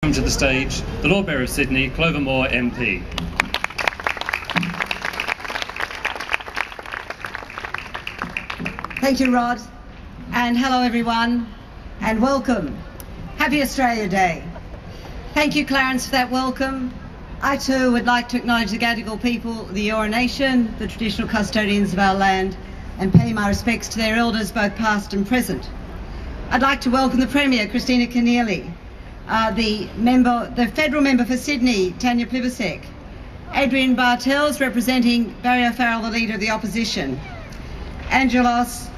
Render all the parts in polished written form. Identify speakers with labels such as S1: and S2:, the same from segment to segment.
S1: Welcome to the stage, the Lord Mayor of Sydney, Clover MP.
S2: Thank you, Rod, and hello everyone, and welcome. Happy Australia Day. Thank you, Clarence, for that welcome. I too would like to acknowledge the Gadigal people of the Eora Nation, the traditional custodians of our land, and pay my respects to their elders, both past and present. I'd like to welcome the Premier, Christina Keneally, the Federal Member for Sydney, Tanya Plibersek, Adrian Bartels, representing Barry O'Farrell, the Leader of the Opposition, Angelos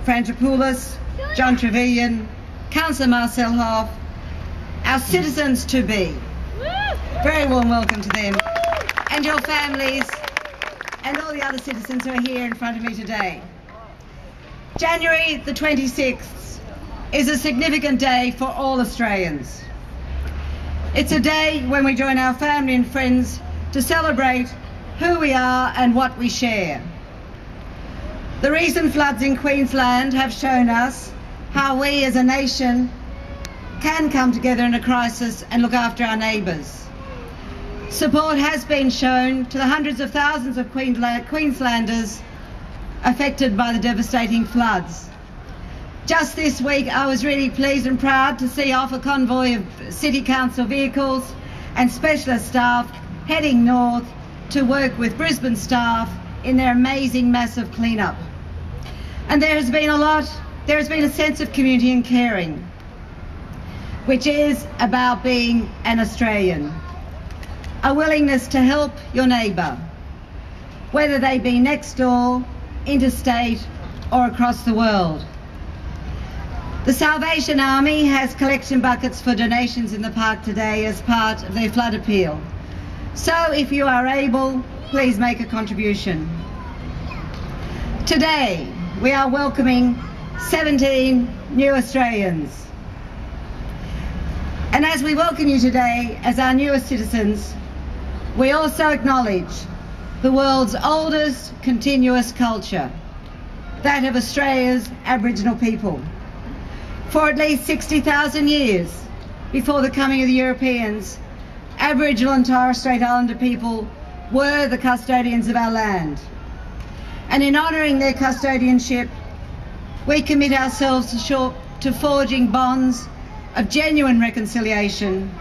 S2: Frantopoulos, John Trevelyan, Councillor Marcel Hoff, our citizens-to-be. Very warm welcome to them, and your families, and all the other citizens who are here in front of me today. January the 26th is a significant day for all Australians. It's a day when we join our family and friends to celebrate who we are and what we share. The recent floods in Queensland have shown us how we as a nation can come together in a crisis and look after our neighbours. Support has been shown to the hundreds of thousands of Queenslanders affected by the devastating floods. Just this week I was really pleased and proud to see off a convoy of City Council vehicles and specialist staff heading north to work with Brisbane staff in their amazing massive clean-up. And there has been a sense of community and caring, which is about being an Australian. A willingness to help your neighbour, whether they be next door, interstate or across the world. The Salvation Army has collection buckets for donations in the park today as part of their flood appeal. So if you are able, please make a contribution. Today we are welcoming 17 new Australians. And as we welcome you today as our newest citizens, we also acknowledge the world's oldest continuous culture, that of Australia's Aboriginal people. For at least 60,000 years before the coming of the Europeans, Aboriginal and Torres Strait Islander people were the custodians of our land. And in honouring their custodianship, we commit ourselves to forging bonds of genuine reconciliation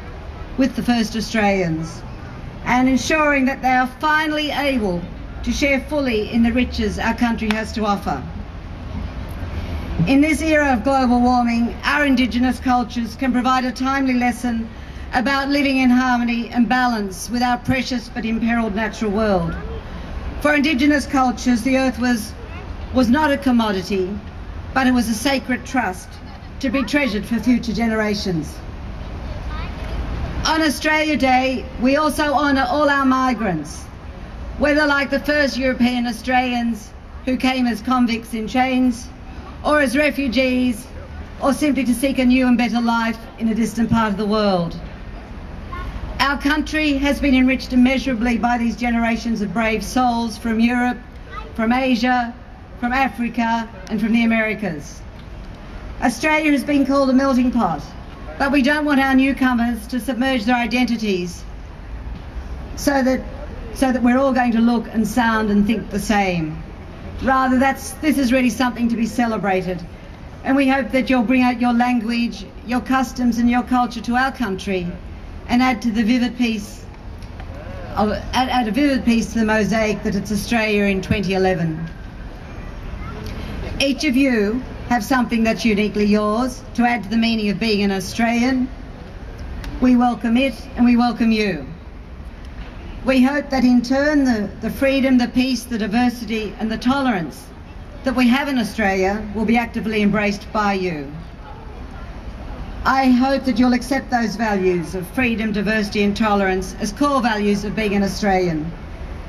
S2: with the first Australians and ensuring that they are finally able to share fully in the riches our country has to offer. In this era of global warming, our Indigenous cultures can provide a timely lesson about living in harmony and balance with our precious but imperilled natural world. For Indigenous cultures, the earth was not a commodity, but it was a sacred trust to be treasured for future generations. On Australia Day, we also honour all our migrants, whether like the first European Australians who came as convicts in chains, or as refugees, or simply to seek a new and better life in a distant part of the world. Our country has been enriched immeasurably by these generations of brave souls from Europe, from Asia, from Africa and from the Americas. Australia has been called a melting pot, but we don't want our newcomers to submerge their identities so that we're all going to look and sound and think the same. Rather, this is really something to be celebrated, and we hope that you'll bring out your language, your customs and your culture to our country and add a vivid piece to the mosaic that it's Australia in 2011. Each of you have something that's uniquely yours to add to the meaning of being an Australian. We welcome it and we welcome you. We hope that in turn the freedom, the peace, the diversity and the tolerance that we have in Australia will be actively embraced by you. I hope that you'll accept those values of freedom, diversity and tolerance as core values of being an Australian,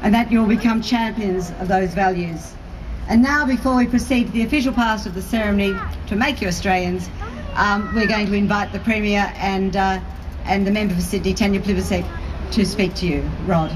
S2: and that you'll become champions of those values. And now, before we proceed to the official part of the ceremony to make you Australians, we're going to invite the Premier and the Member for Sydney, Tanya Plibersek, to speak to you. Rod.